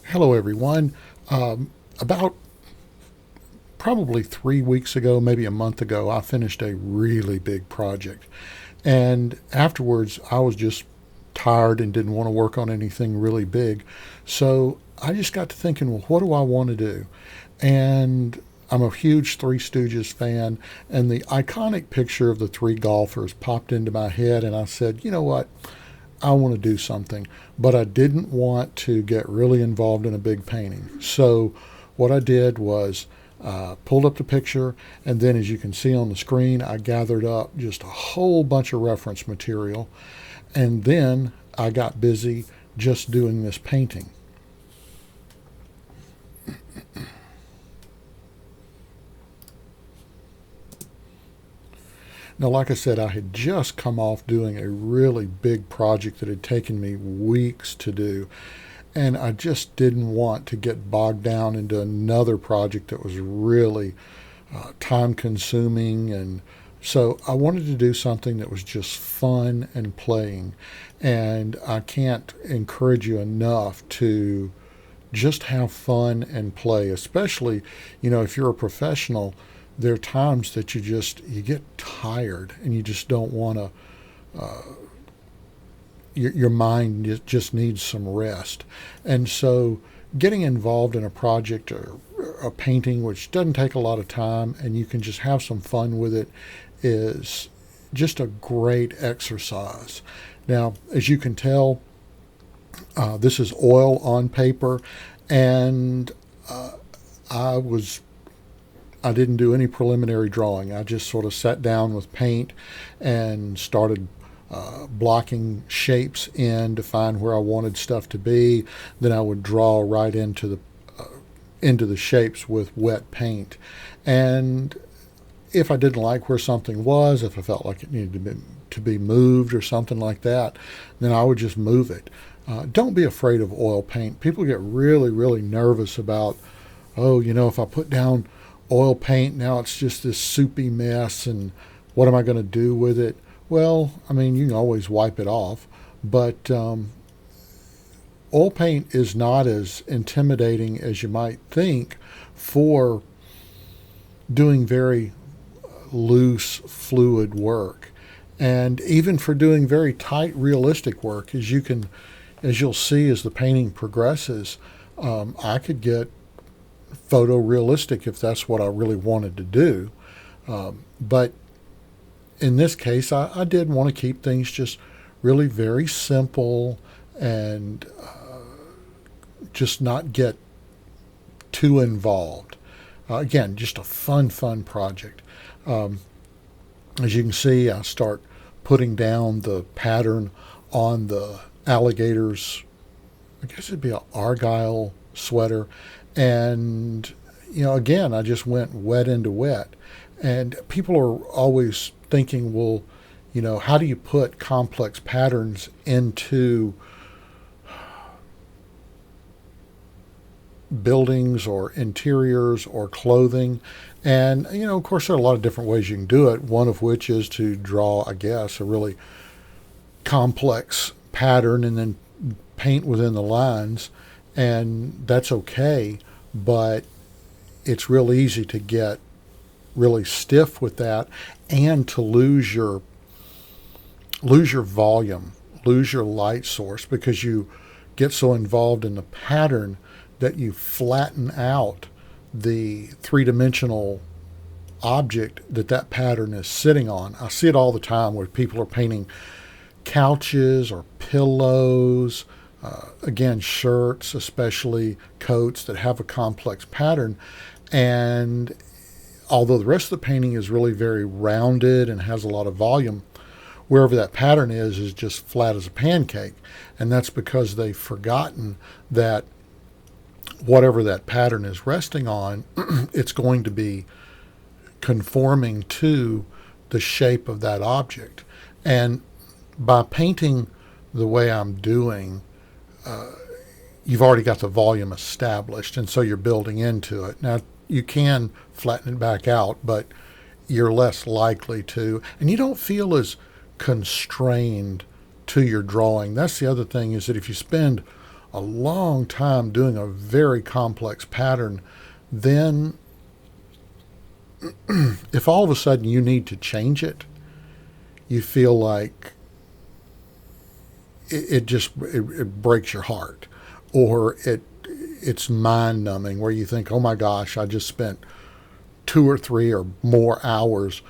Hello, everyone. About probably 3 weeks ago, maybe a month ago, I finished a really big project. And afterwards, I was just tired and didn't want to work on anything really big. So I just got to thinking, well, what do I want to do? And I'm a huge Three Stooges fan, and the iconic picture of the three golfers popped into my head, and I said, you know what? I want to do something, but I didn't want to get really involved in a big painting. So what I did was pulled up the picture, and then as you can see on the screen, I gathered up just a whole bunch of reference material, and then I got busy just doing this painting. Now, like I said, I had just come off doing a really big project that had taken me weeks to do, and I just didn't want to get bogged down into another project that was really time consuming. And so I wanted to do something that was just fun and playing. And I can't encourage you enough to just have fun and play, especially, if you're a professional. There are times that you get tired and you just don't want to, your mind just needs some rest. And so getting involved in a project or a painting, which doesn't take a lot of time and you can just have some fun with it, is just a great exercise. Now, as you can tell, this is oil on paper, and I was I didn't do any preliminary drawing. I just sort of sat down with paint and started blocking shapes in to find where I wanted stuff to be. Then I would draw right into the shapes with wet paint. And if I didn't like where something was, if I felt like it needed to be moved or something like that, then I would just move it. Don't be afraid of oil paint. People get really, really nervous about, oh, if I put down oil paint, now it's just this soupy mess, and what am I going to do with it? Well, I mean, you can always wipe it off, but oil paint is not as intimidating as you might think for doing very loose, fluid work. And even for doing very tight, realistic work, as you'll see as the painting progresses, I could get photorealistic if that's what I really wanted to do. But in this case, I did want to keep things just really very simple and just not get too involved. Again, just a fun project. As you can see, I start putting down the pattern on the alligator's, I guess it'd be an Argyle sweater. And, again, I just went wet into wet. And people are always thinking, well, how do you put complex patterns into buildings or interiors or clothing? And, of course, there are a lot of different ways you can do it, one of which is to draw, I guess, a really complex pattern and then paint within the lines. And that's okay, but it's real easy to get really stiff with that and to lose your volume, lose your light source, because you get so involved in the pattern that you flatten out the three-dimensional object that pattern is sitting on. I see it all the time where people are painting couches or pillows, again, shirts, especially coats that have a complex pattern. And although the rest of the painting is really very rounded and has a lot of volume, wherever that pattern is just flat as a pancake. And that's because they've forgotten that whatever that pattern is resting on, it's going to be conforming to the shape of that object. And by painting the way I'm doing, you've already got the volume established, and so you're building into it. Now, you can flatten it back out, but you're less likely to, and you don't feel as constrained to your drawing. That's the other thing, is that if you spend a long time doing a very complex pattern, then if all of a sudden you need to change it, you feel like it breaks your heart, or it's mind numbing, where you think, oh my gosh, I just spent 2 or 3 or more hours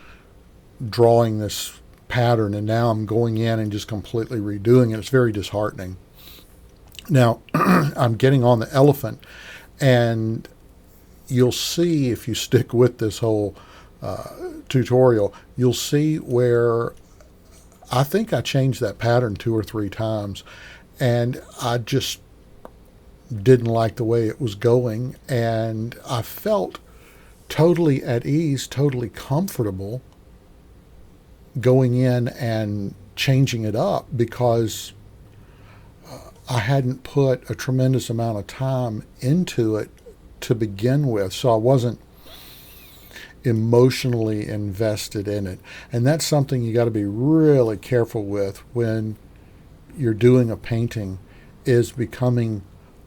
drawing this pattern, and now I'm going in and just completely redoing it. It's very disheartening. Now, I'm getting on the elephant, and you'll see if you stick with this whole tutorial, you'll see where I think I changed that pattern 2 or 3 times, and I just didn't like the way it was going, and I felt totally at ease, totally comfortable going in and changing it up, because I hadn't put a tremendous amount of time into it to begin with, so I wasn't emotionally invested in it. And that's something you got to be really careful with when you're doing a painting, is becoming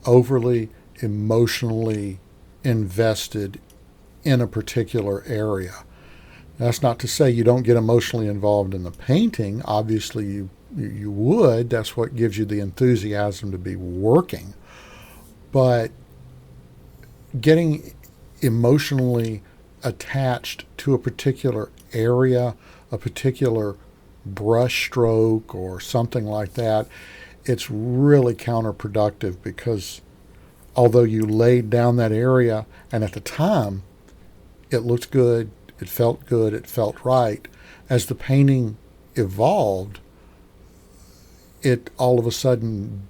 overly emotionally invested in a particular area. That's not to say you don't get emotionally involved in the painting. Obviously you would. That's what gives you the enthusiasm to be working. But getting emotionally attached to a particular area, a particular brush stroke or something like that, it's really counterproductive, because although you laid down that area and at the time it looked good, it felt right, as the painting evolved, it all of a sudden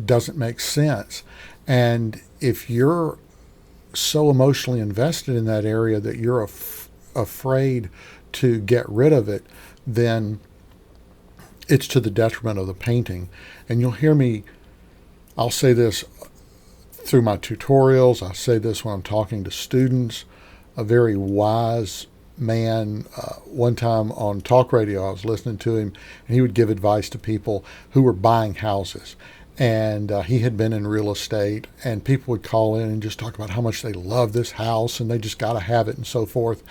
doesn't make sense. And if you're so emotionally invested in that area that you're afraid to get rid of it, then it's to the detriment of the painting. And you'll hear me, I'll say this through my tutorials, I say this when I'm talking to students. A very wise man, one time on talk radio, I was listening to him, and he would give advice to people who were buying houses. And he had been in real estate, and people would call in and just talk about how much they love this house and they just got to have it and so forth.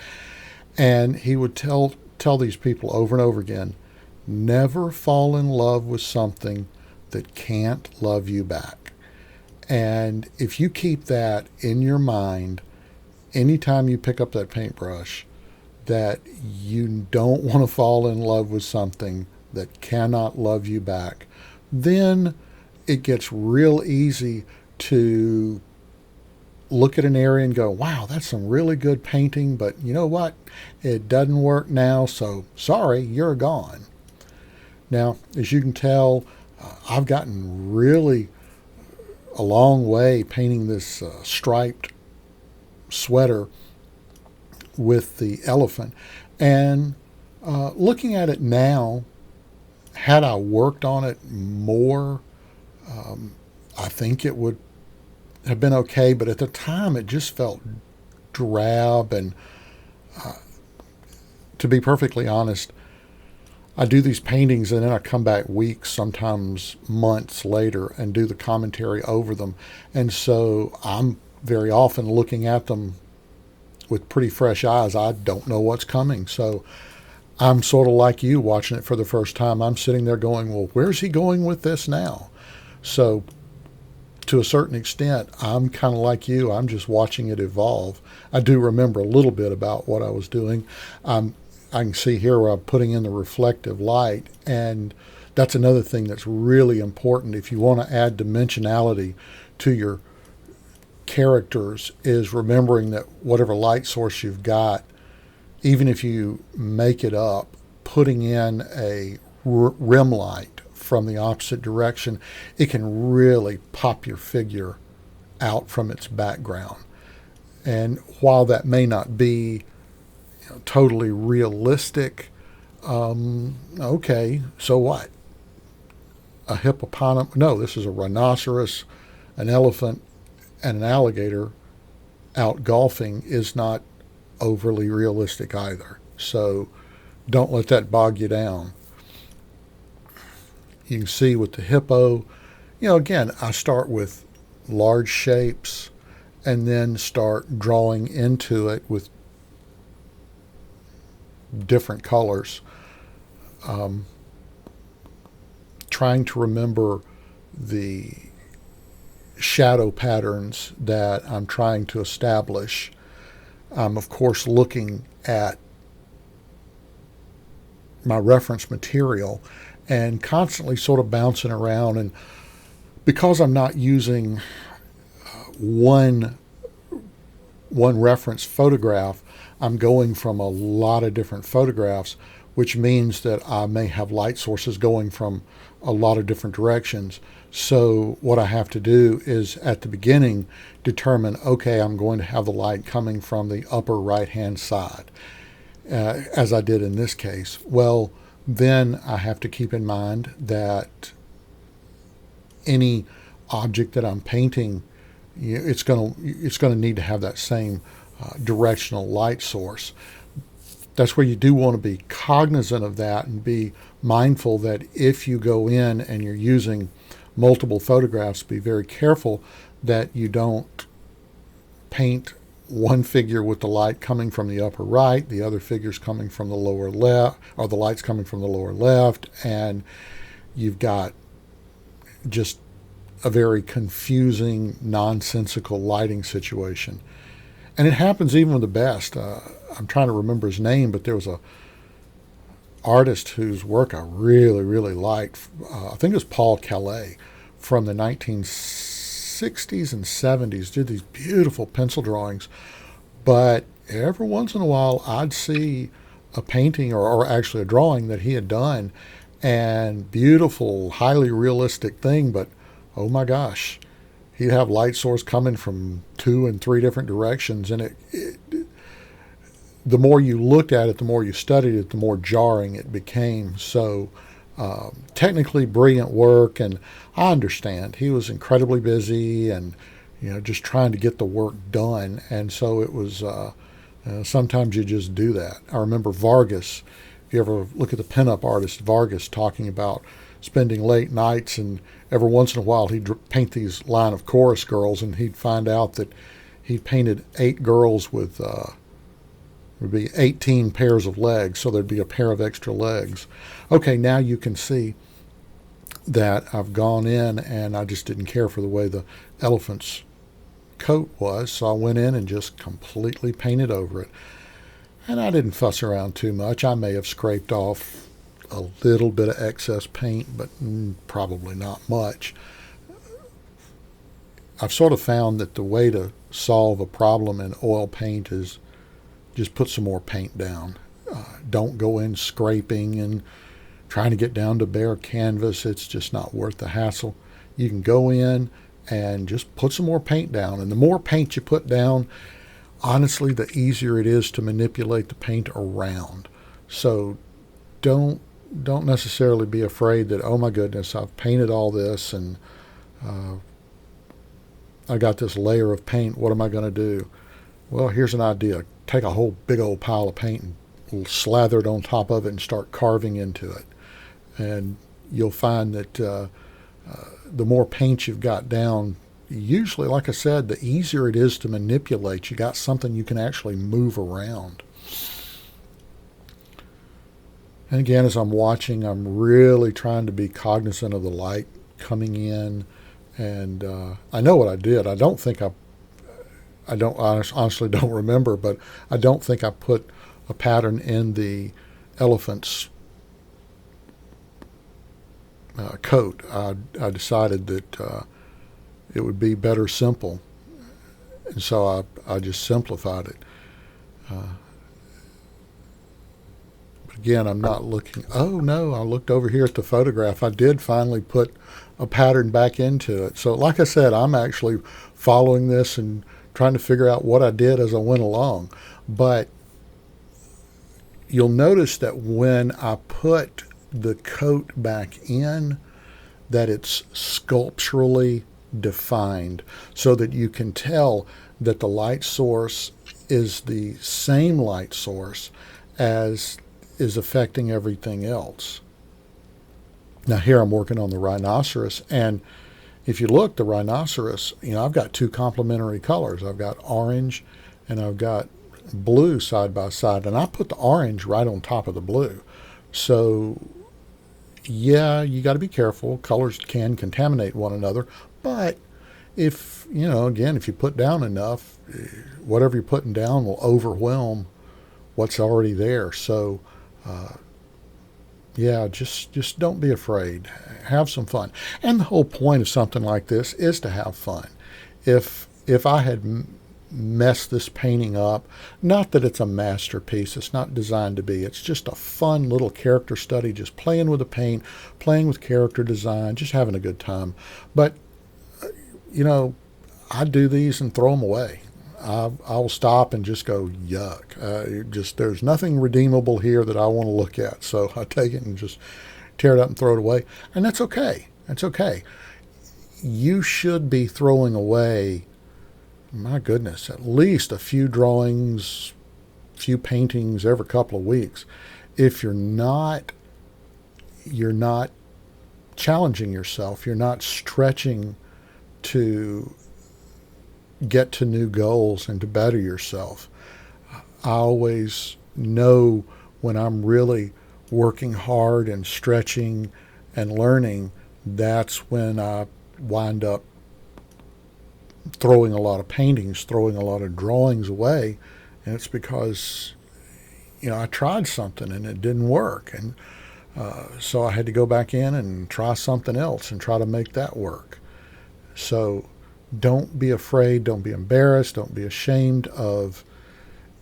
And he would tell these people over and over again, never fall in love with something that can't love you back. And if you keep that in your mind, anytime you pick up that paintbrush, that you don't want to fall in love with something that cannot love you back, then it gets real easy to look at an area and go, wow, that's some really good painting, but you know what? It doesn't work now, so sorry, you're gone. Now, as you can tell, I've gotten really a long way painting this striped sweater with the elephant. And looking at it now, had I worked on it more, I think it would have been okay, but at the time it just felt drab. And to be perfectly honest, I do these paintings and then I come back weeks, sometimes months later, and do the commentary over them. And so I'm very often looking at them with pretty fresh eyes. I don't know what's coming. So I'm sort of like you watching it for the first time. I'm sitting there going, well, where's he going with this now? So to a certain extent, I'm kind of like you. I'm just watching it evolve. I do remember a little bit about what I was doing. I can see here where I'm putting in the reflective light, and that's another thing that's really important if you want to add dimensionality to your characters, is remembering that whatever light source you've got, even if you make it up, putting in a rim light from the opposite direction, it can really pop your figure out from its background. And while that may not be totally realistic, okay, so what? A hippopotamus? No, this is a rhinoceros, an elephant, and an alligator out golfing is not overly realistic either. So don't let that bog you down. You can see with the hippo, Again, I start with large shapes and then start drawing into it with different colors, trying to remember the shadow patterns that I'm trying to establish. I'm, of course, looking at my reference material and constantly sort of bouncing around. And because I'm not using one reference photograph, I'm going from a lot of different photographs, which means that I may have light sources going from a lot of different directions. So what I have to do is at the beginning determine, okay, I'm going to have the light coming from the upper right hand side, as I did in this case. Well, then I have to keep in mind that any object that I'm painting, it's going to need to have that same directional light source. That's where you do want to be cognizant of that and be mindful that if you go in and you're using multiple photographs, be very careful that you don't paint one figure with the light coming from the upper right, the other figure's coming from the lower left, or the light's coming from the lower left, and you've got just a very confusing, nonsensical lighting situation. And it happens even with the best. I'm trying to remember his name, but there was a artist whose work I really, really liked. I think it was Paul Calais from the 1960s and 70s. Did these beautiful pencil drawings, but every once in a while I'd see a painting or actually a drawing that he had done, and beautiful, highly realistic thing, but oh my gosh, he'd have light source coming from 2 and 3 different directions, and the more you looked at it, the more you studied it, the more jarring it became. So technically brilliant work, and I understand he was incredibly busy and just trying to get the work done, and so it was sometimes you just do that. I remember Vargas. If you ever look at the pinup artist Vargas talking about spending late nights, and every once in a while he'd paint these line of chorus girls, and he'd find out that he painted 8 girls with would be 18 pairs of legs, so there'd be a pair of extra legs. Okay, now you can see that I've gone in and I just didn't care for the way the elephant's coat was, so I went in and just completely painted over it. And I didn't fuss around too much. I may have scraped off a little bit of excess paint, but probably not much. I've sort of found that the way to solve a problem in oil paint is just put some more paint down. Don't go in scraping and trying to get down to bare canvas. It's just not worth the hassle. You can go in and just put some more paint down. And the more paint you put down, honestly, the easier it is to manipulate the paint around. So don't necessarily be afraid that, oh my goodness, I've painted all this and I got this layer of paint. What am I going to do? Well, here's an idea. Take a whole big old pile of paint and slather it on top of it and start carving into it. And you'll find that the more paint you've got down, usually, like I said, the easier it is to manipulate. You got something you can actually move around. And again, as I'm watching, I'm really trying to be cognizant of the light coming in. And I know what I did. I honestly don't remember, but I don't think I put a pattern in the elephant's coat. I decided that it would be better simple, and so I just simplified it. But again, I'm not looking. Oh no, I looked over here at the photograph. I did finally put a pattern back into it. So like I said, I'm actually following this and trying to figure out what I did as I went along. But you'll notice that when I put the coat back in, that it's sculpturally defined so that you can tell that the light source is the same light source as is affecting everything else. Now here I'm working on the rhinoceros, and if you look, the rhinoceros, I've got two complementary colors. I've got orange and I've got blue side by side, and I put the orange right on top of the blue. So, yeah, you got to be careful. Colors can contaminate one another, but if, again, if you put down enough, whatever you're putting down will overwhelm what's already there. So, uh, yeah, just don't be afraid. Have some fun. And the whole point of something like this is to have fun. If I had messed this painting up, not that it's a masterpiece, it's not designed to be. It's just a fun little character study, just playing with the paint, playing with character design, just having a good time. But you know, I do these and throw them away. I'll stop and just go, yuck. Just there's nothing redeemable here that I want to look at. So I take it and just tear it up and throw it away. And that's okay. That's okay. You should be throwing away, my goodness, at least a few drawings, few paintings every couple of weeks. If you're not challenging yourself. You're not stretching to get to new goals and to better yourself. I always know when I'm really working hard and stretching and learning, that's when I wind up throwing a lot of paintings, throwing a lot of drawings away. And it's because, I tried something and it didn't work. And so I had to go back in and try something else and try to make that work. So don't be afraid, don't be embarrassed, don't be ashamed of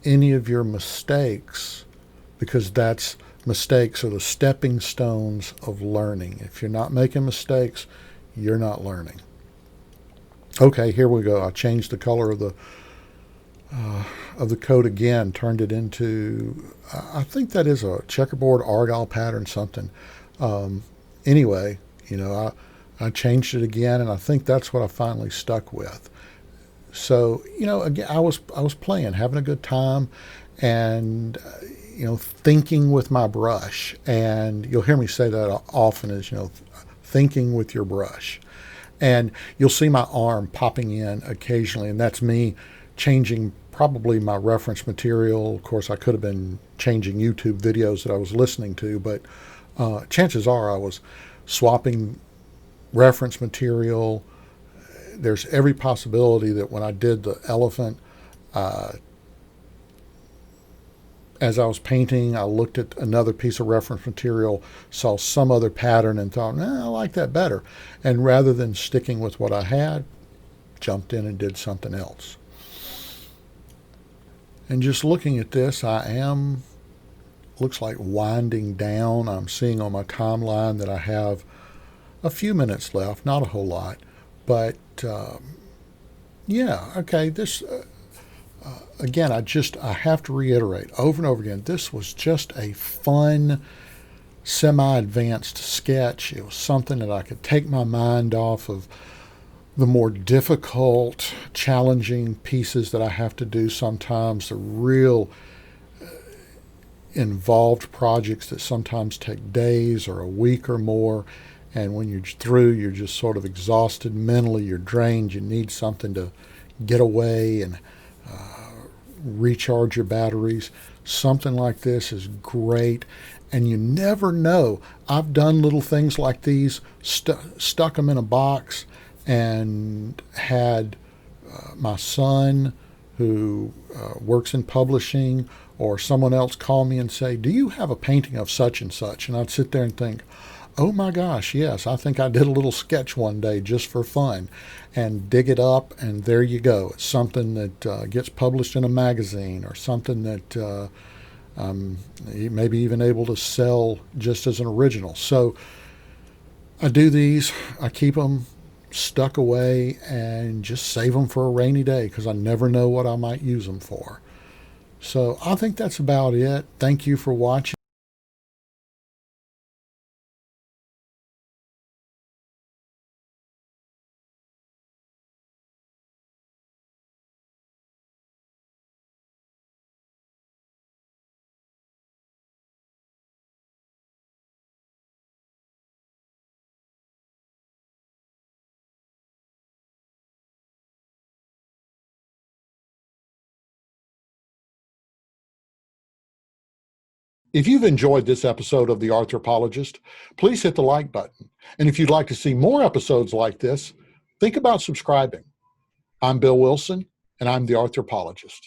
any of your mistakes, because that's mistakes are the stepping stones of learning. If you're not making mistakes, you're not learning. Okay, here we go. I changed the color of the coat again, turned it into, I think that is a checkerboard argyle pattern, something. Anyway, I changed it again, and I think that's what I finally stuck with. So, again, I was playing, having a good time, and thinking with my brush. And you'll hear me say that often, is thinking with your brush. And you'll see my arm popping in occasionally, and that's me changing probably my reference material. Of course, I could have been changing YouTube videos that I was listening to, but chances are I was swapping reference material. There's every possibility that when I did the elephant, uh, as I was painting, I looked at another piece of reference material, saw some other pattern, and thought, I like that better. And rather than sticking with what I had, jumped in and did something else. And just looking at this, looks like winding down. I'm seeing on my timeline that I have a few minutes left, not a whole lot. But yeah, okay, this again, I have to reiterate over and over again, this was just a fun, semi-advanced sketch. It was something that I could take my mind off of the more difficult, challenging pieces that I have to do sometimes, the real involved projects that sometimes take days or a week or more. And when you're through, you're just sort of exhausted mentally, you're drained, you need something to get away and recharge your batteries. Something like this is great. And you never know. I've done little things like these, stuck them in a box, and had my son, who works in publishing, or someone else call me and say, do you have a painting of such and such? And I'd sit there and think, oh my gosh, yes, I think I did a little sketch one day just for fun, and dig it up, and there you go. It's something that gets published in a magazine, or something that maybe even able to sell just as an original. So I do these, I keep them stuck away and just save them for a rainy day, because I never know what I might use them for. So I think that's about it. Thank you for watching. If you've enjoyed this episode of The Arthropologist, please hit the like button. And if you'd like to see more episodes like this, think about subscribing. I'm Bill Wilson, and I'm The Arthropologist.